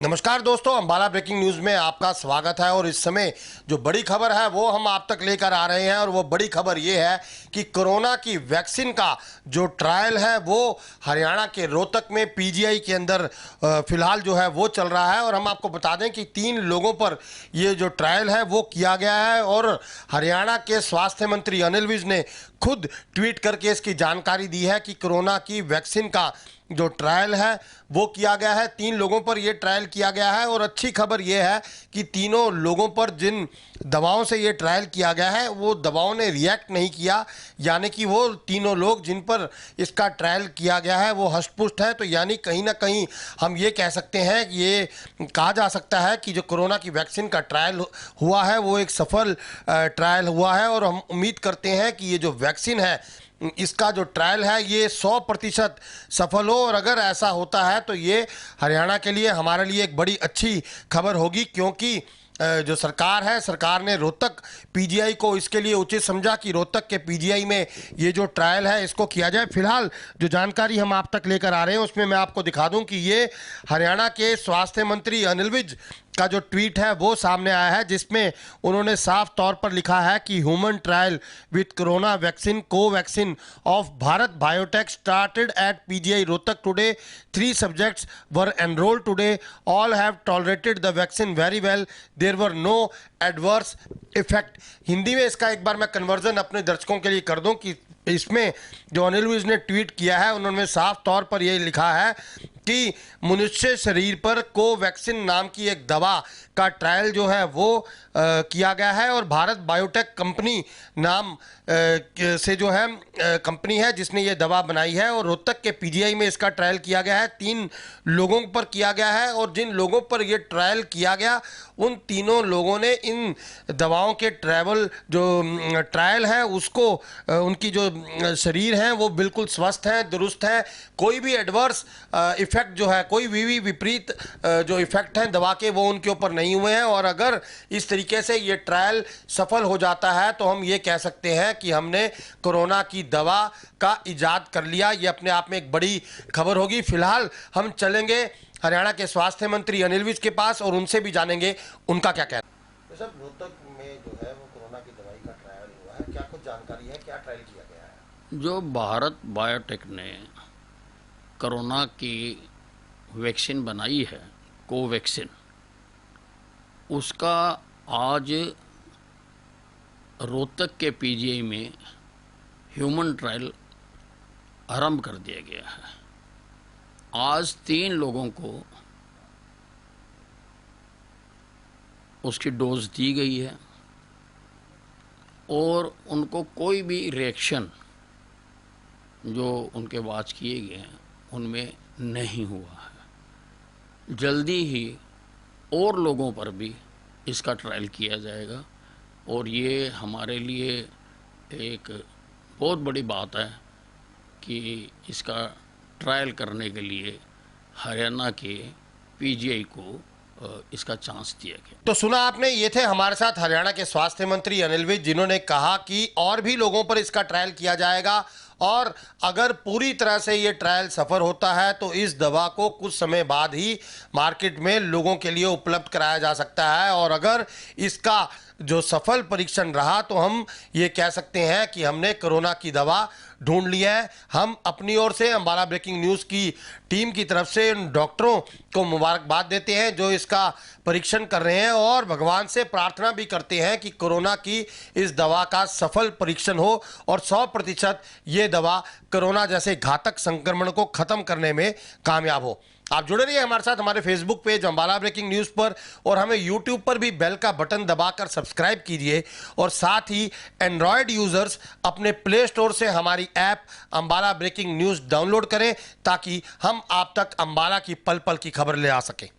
नमस्कार दोस्तों, Ambala breaking news में आपका स्वागत है। और इस समय जो बड़ी खबर है वो हम आप तक लेकर आ रहे हैं। और वो बड़ी खबर ये है कि कोरोना की वैक्सीन का जो ट्रायल है वो हरियाणा के रोहतक में पीजीआई के अंदर फिलहाल जो है वो चल रहा है। और हम आपको बता दें कि 3 लोगों पर ये जो ट्रायल है वो किया गया है। और हरियाणा के स्वास्थ्य मंत्री अनिल विज ने खुद ट्वीट करके इसकी जानकारी दी है कि कोरोना की वैक्सीन का जो ट्रायल है वो किया गया है। 3 लोगों पर ये ट्रायल किया गया है। और अच्छी खबर ये है कि तीनों लोगों पर जिन दवाओं से ये ट्रायल किया गया है वो दवाओं ने रिएक्ट नहीं किया, यानी कि वो तीनों लोग जिन पर इसका ट्रायल किया गया है वो हष्ट-पुष्ट है। तो यानी कहीं ना कहीं हम ये कह सकते हैं कि ये कहा जा सकता है कि जो कोरोना की वैक्सीन का ट्रायल हुआ है वो एक सफल ट्रायल हुआ है। और हम उम्मीद करते हैं कि ये जो वैक्सीन है इसका जो ट्रायल है ये 100% सफल हो। और अगर ऐसा होता है तो ये हरियाणा के लिए, हमारे लिए एक बड़ी अच्छी खबर होगी, क्योंकि जो सरकार है, सरकार ने रोहतक पीजीआई को इसके लिए उचित समझा कि रोहतक के पीजीआई में ये जो ट्रायल है इसको किया जाए। फिलहाल जो जानकारी हम आप तक लेकर आ रहे हैं उसमें मैं आपको दिखा दूं कि ये हरियाणा के स्वास्थ्य मंत्री अनिल विज का जो ट्वीट है वो सामने आया है, जिसमें उन्होंने साफ तौर पर लिखा है कि human trial with corona vaccine Covaxin of Bharat biotech started at PGI Rohtak today. 3 subjects were enrolled today. All have tolerated the vaccine very well. There were no adverse effect. Hindi में इसका एक बार मैं कन्वर्जन अपने दर्शकों के लिए कर दूं कि इसमें जो अनिल विज ने ट्वीट किया है उन्होंने साफ तौर पर यह लिखा है कि मनुष्य शरीर पर कोवैक्सीन नाम की एक दवा का ट्रायल जो है वो किया गया है। और भारत बायोटेक कंपनी नाम से जो है कंपनी है जिसने ये दवा बनाई है। और रोहतक के पीजीआई में इसका ट्रायल किया गया है। 3 लोगों पर किया गया है। और जिन लोगों पर ये ट्रायल किया गया उन तीनों लोगों ने इन दवाओं के ट्रायल है उसको, उनकी जो शरीर हैं वो बिल्कुल स्वस्थ हैं, दुरुस्त हैं। कोई भी एडवर्स इफेक्ट जो है, कोई भी विपरीत जो इफेक्ट हैं दवा के वो उनके ऊपर नहीं हुए हैं। और अगर इस तरीके से ये ट्रायल सफल हो जाता है तो हम ये कह सकते हैं कि हमने कोरोना की दवा का इजाद कर लिया। ये अपने आप में एक बड़ी खबर होगी। फिलहाल हम चलेंगे हरियाणा के स्वास्थ्य मंत्री अनिल विज के पास और उनसे भी जानेंगे उनका क्या कहना है। सर, रोहतक में जो है वो कोरोना की दवाई का ट्रायल हुआ है, क्या कुछ जानकारी है, क्या ट्रायल किया गया है? जो भारत बायोटेक ने कोरोना की वैक्सीन बनाई है कोवैक्सीन, उसका आज रोहतक के पीजीआई में ह्यूमन ट्रायल आरंभ कर दिया गया है। आज 3 लोगों को उसकी डोज दी गई है और उनको कोई भी रिएक्शन जो उनके वाच किए गए हैं उनमें नहीं हुआ है। जल्दी ही और लोगों पर भी इसका ट्रायल किया जाएगा। और ये हमारे लिए एक बहुत बड़ी बात है कि इसका ट्रायल करने के लिए हरियाणा के पीजीआई को इसका चांस दिया गया। तो सुना आपने, ये थे हमारे साथ हरियाणा के स्वास्थ्य मंत्री अनिल विज, जिन्होंने कहा कि और भी लोगों पर इसका ट्रायल किया जाएगा। और अगर पूरी तरह से ये ट्रायल सफल होता है तो इस दवा को कुछ समय बाद ही मार्केट में लोगों के लिए उपलब्ध कराया जा सकता है। और अगर इसका जो सफल परीक्षण रहा तो हम ये कह सकते हैं कि हमने कोरोना की दवा ढूंढ लिया है। हम अपनी ओर से अंबाला ब्रेकिंग न्यूज़ की टीम की तरफ से उन डॉक्टरों को मुबारकबाद देते हैं जो इसका परीक्षण कर रहे हैं। और भगवान से प्रार्थना भी करते हैं कि कोरोना की इस दवा का सफल परीक्षण हो और 100% ये दवा कोरोना जैसे घातक संक्रमण को खत्म करने में कामयाब हो। आप जुड़े रहिए हमारे साथ हमारे Facebook page Ambala breaking news पर, और हमें यूट्यूब पर भी बेल का बटन दबाकर सब्सक्राइब कीजिए। और साथ ही एंड्रॉयड यूज़र्स अपने प्ले स्टोर से हमारी app Ambala breaking news download करें ताकि हम आप तक अंबाला की पल पल की खबर ले आ सकें।